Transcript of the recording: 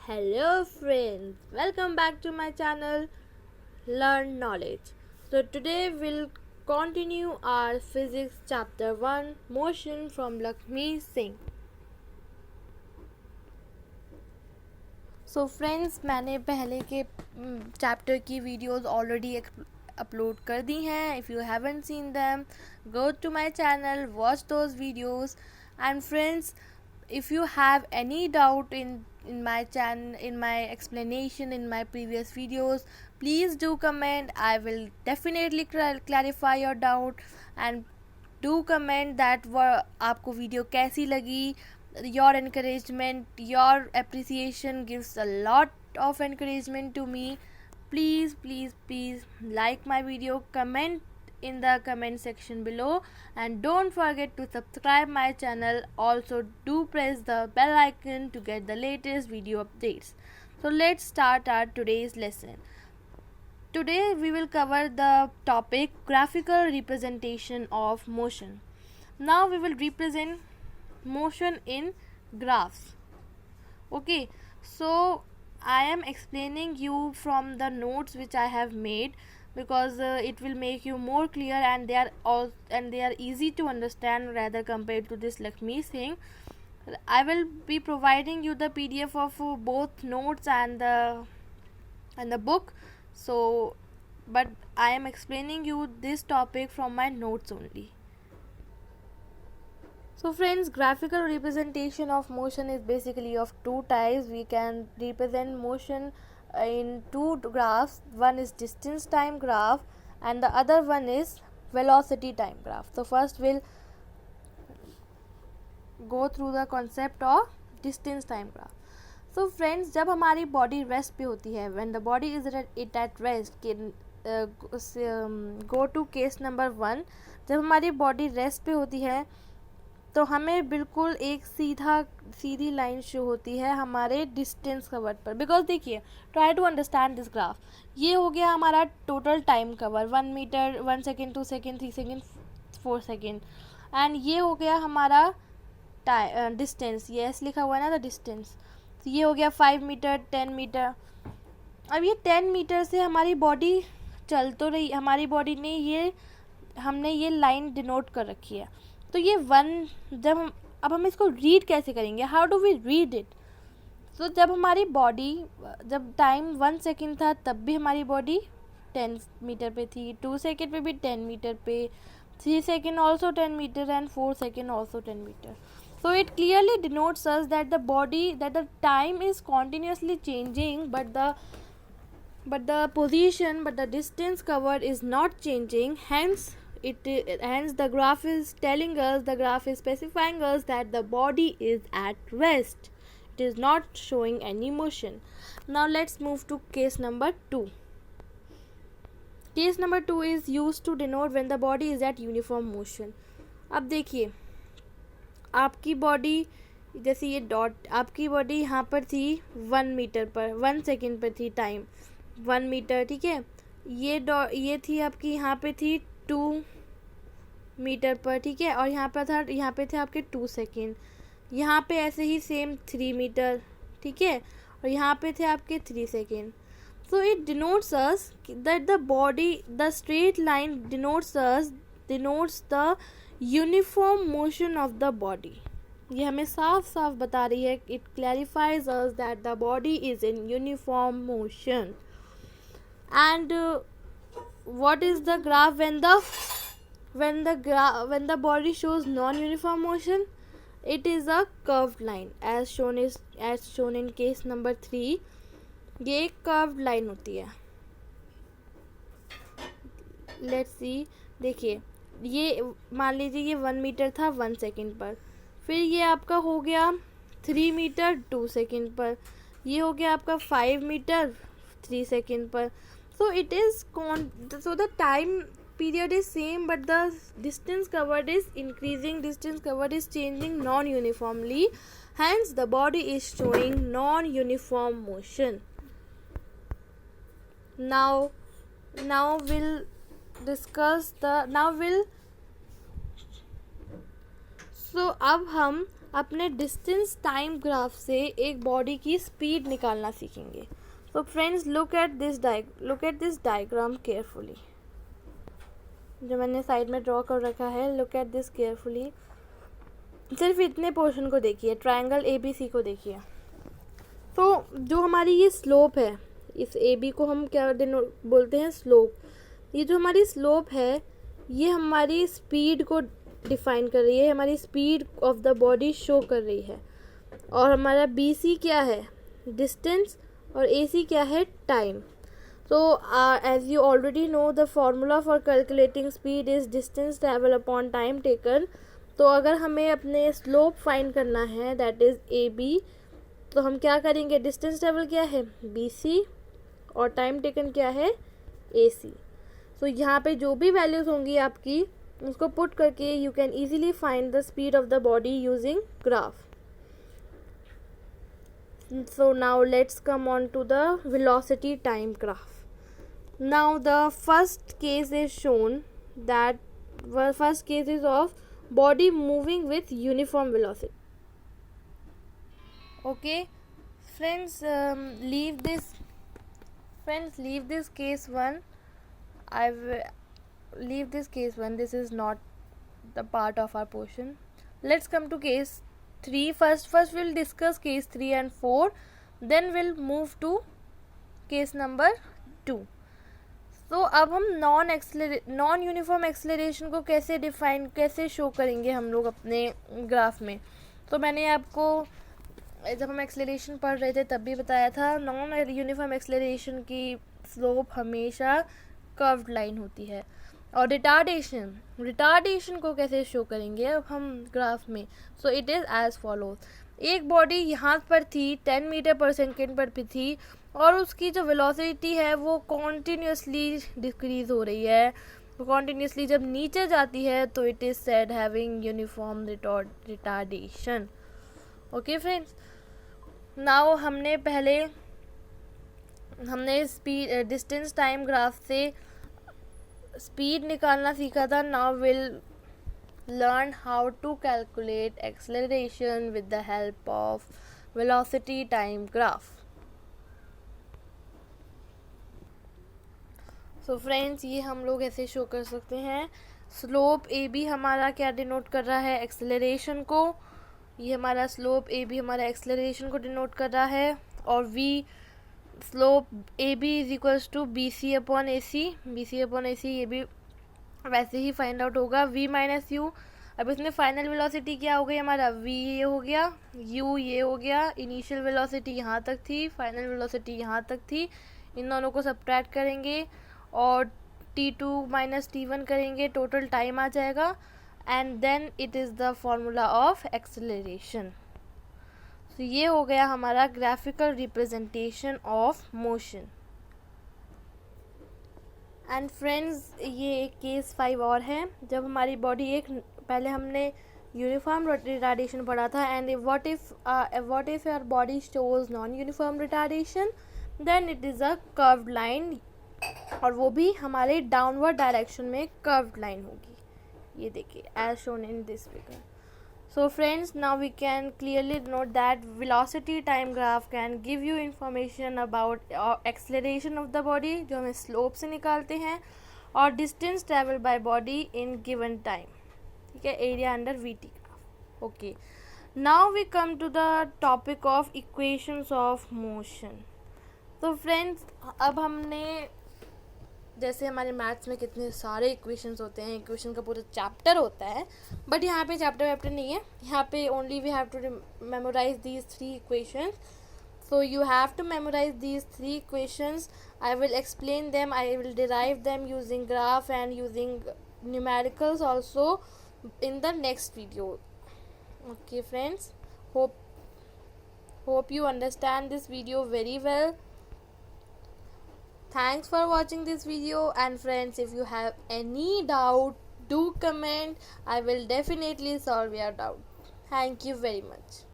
Hello friends, welcome back to my channel Learn Knowledge. So today we'll continue our physics chapter 1 motion from Lakshmi Singh. So friends, मैंने पहले के chapter की videos already upload कर दी हैं. If you haven't seen them, go to my channel, watch those videos. And friends, if you have any doubt in my channel, in my explanation, in my previous videos, please do comment. I will definitely clarify your doubt, and do comment that आपको video कैसी लगी. Your encouragement, your appreciation gives a lot of encouragement to me. Please like my video, comment in the comment section below, and don't forget to subscribe my channel. Also do press the bell icon to get the latest video updates. So let's start our today's lesson. Today we will cover the topic graphical representation of motion. Now we will represent motion in graphs. Okay, so I am explaining you from the notes which I have made, because it will make you more clear, and they are easy to understand rather compared to this Lakshmi Singh. I will be providing you the PDF of both notes and the book. So but I am explaining you this topic from my notes only. So friends, graphical representation of motion is basically of two types. We can represent motion in two graphs. One is distance time graph and the other one is velocity time graph. So first we'll go through the concept of distance time graph. So friends, जब हमारी body rest पे होती है, when the body is at rest, go to case number 1. जब हमारी body rest पे होती है तो हमें बिल्कुल एक सीधी लाइन शो होती है हमारे डिस्टेंस कवर पर. बिकॉज देखिए, try to understand this graph. ये हो गया हमारा total time cover, 1 metre, 1 second, 2 second, 3 second, 4 second. And ये हो गया हमारा डिस्टेंस. ये ऐसे लिखा हुआ है ना, द डिस्टेंस. तो ये हो गया 5 मीटर, 10 मीटर. अब ये 10 मीटर से हमारी बॉडी चल तो रही, हमारी बॉडी ने हमने ये लाइन डिनोट कर रखी है. तो ये अब हम इसको रीड कैसे करेंगे? How do we read it? तो जब हमारी बॉडी, जब टाइम 1 सेकेंड था तब भी हमारी बॉडी 10 मीटर पे थी, 2 सेकेंड पे भी 10 मीटर पे, 3 second also 10 metre and 4 second also 10 metre. So it clearly denotes us that the time is continuously changing, but the distance covered is not changing. Hence the graph is telling us, the graph is specifying us that the body is at rest. It is not showing any motion. Now let's move to case number 2. Case number 2 is used to denote when the body is at uniform motion. अब देखिए, आपकी body, जैसे ये dot, आपकी body यहाँ पर थी 1 metre पर, 1 सेकेंड पर थी टाइम 1 मीटर, ठीक है. ये थी आपकी, यहाँ पे थी 2 मीटर पर, ठीक है. और यहाँ पे थे आपके 2 सेकेंड. यहाँ पे ऐसे ही सेम 3 मीटर, ठीक है. और यहाँ पे थे आपके 3 second. So it denotes us that the body, the straight line denotes the uniform motion of the body. ये हमें साफ साफ बता रही है, it clarifies us that the body is in uniform motion. And what is the graph when the body shows non-uniform motion? It is a curved line, as shown in case number 3. ये एक curved line होती है. Let's see, देखिए, ये मान लीजिए ये 1 metre था 1 सेकेंड पर, फिर ये आपका हो गया 3 मीटर 2 सेकेंड पर, ये हो गया आपका 5 मीटर 3 सेकेंड पर. So it is so the time period is same, but the distance covered is increasing, distance covered is changing non-uniformly. Hence the body is showing non-uniform motion. Now we'll discuss so अब हम अपने distance time graph से एक body की speed निकालना सीखेंगे। So friends, look at this diagram carefully. जो मैंने साइड में ड्रॉ कर रखा है, look at this carefully. सिर्फ इतने पोर्शन को देखिए, ट्रायंगल ABC को देखिए। तो जो हमारी ये स्लोप है, इस AB को हम क्या बोलते हैं, स्लोप। ये जो हमारी स्लोप है, ये हमारी स्पीड को डिफाइन कर रही है, हमारी speed of the body show कर रही है। और हमारा BC क्या है, डिस्टेंस, और AC क्या है, time. So as you already know the formula for calculating speed is distance travel upon time taken. तो अगर हमें अपने स्लोप फाइंड करना है, दैट इज AB, तो हम क्या करेंगे, डिस्टेंस ट्रैवल क्या है, BC, और टाइम टेकन क्या है, AC। सो यहाँ पे जो भी वैल्यूज होंगी आपकी, उसको पुट करके you can easily find the speed of the body using graph. So now let's come on to the velocity time graph. Now the first case is shown, that first case is of body moving with uniform velocity. Okay friends, leave this case one. Leave this case one, this is not the part of our portion. Let's come to case 3 first we'll discuss case 3 and 4, then we'll move to case number 2. तो अब हम non uniform acceleration को कैसे show करेंगे हम लोग अपने graph में। तो मैंने आपको जब हम एक्सेलरेशन पढ़ रहे थे तब भी बताया था, नॉन यूनिफॉर्म एक्सेलरेशन की स्लोप हमेशा कर्व्ड लाइन होती है। और रिटार्डेशन को कैसे शो करेंगे अब हम ग्राफ में। So it is as follows, एक बॉडी यहाँ पर थी, 10 मीटर पर सेकेंड पर भी थी, और उसकी जो वेलोसिटी है वो कॉन्टीन्यूसली डिक्रीज हो रही है। वो कॉन्टीन्यूसली जब नीचे जाती है तो it is said having uniform retardation. Okay friends, now हमने स्पीड डिस्टेंस टाइम ग्राफ से स्पीड निकालना सीखा था। Now will learn how to calculate acceleration with the help of velocity time graph. So friends, ये हम लोग ऐसे शो कर सकते हैं। स्लोप AB हमारा क्या डिनोट कर रहा है, एक्सेलरेशन को। ये हमारा स्लोप AB हमारा एक्सेलरेशन को डिनोट कर रहा है। और V slope AB is equals to BC upon AC। ये भी वैसे ही फाइंड आउट होगा, V माइनस U। अब इसमें फाइनल वेलोसिटी क्या हो गई हमारा, V ये हो गया, U ये हो गया। इनिशियल वेलोसिटी यहाँ तक थी, फाइनल वेलोसिटी यहाँ तक थी। इन दोनों को सब्ट्रैक्ट करेंगे और T2 माइनस T1 करेंगे, टोटल टाइम आ जाएगा। And then it is the formula of acceleration. तो ये हो गया हमारा graphical representation of motion. And friends, ये एक केस 5 और है, जब हमारी बॉडी पहले हमने यूनिफॉर्म रिटार्डेशन पढ़ा था। And what if your body shows non uniform retardation, then it is a curved line, और वो भी हमारे डाउनवर्ड डायरेक्शन में कर्व्ड लाइन होगी। ये देखिए as shown in this figure. So friends, now we can clearly note that velocity time graph can give you information about acceleration of the body, जो हमें slope से निकालते हैं, और distance travel by body in given time, ठीक है, area under VT graph। Okay, now we come to the topic of equations of motion। तो friends, अब हमने जैसे हमारे मैथ्स में कितने सारे इक्वेशंस होते हैं, इक्वेशन का पूरा चैप्टर होता है, बट यहाँ पे चैप्टर नहीं है, यहाँ पे only we have to memorise these 3 equations. So you have to memorise these 3 equations. I will explain them, I will derive them using graph and using numericals also in the next video. Okay friends, hope you understand this video very well. Thanks for watching this video, and friends, if you have any doubt, do comment. I will definitely solve your doubt. Thank you very much.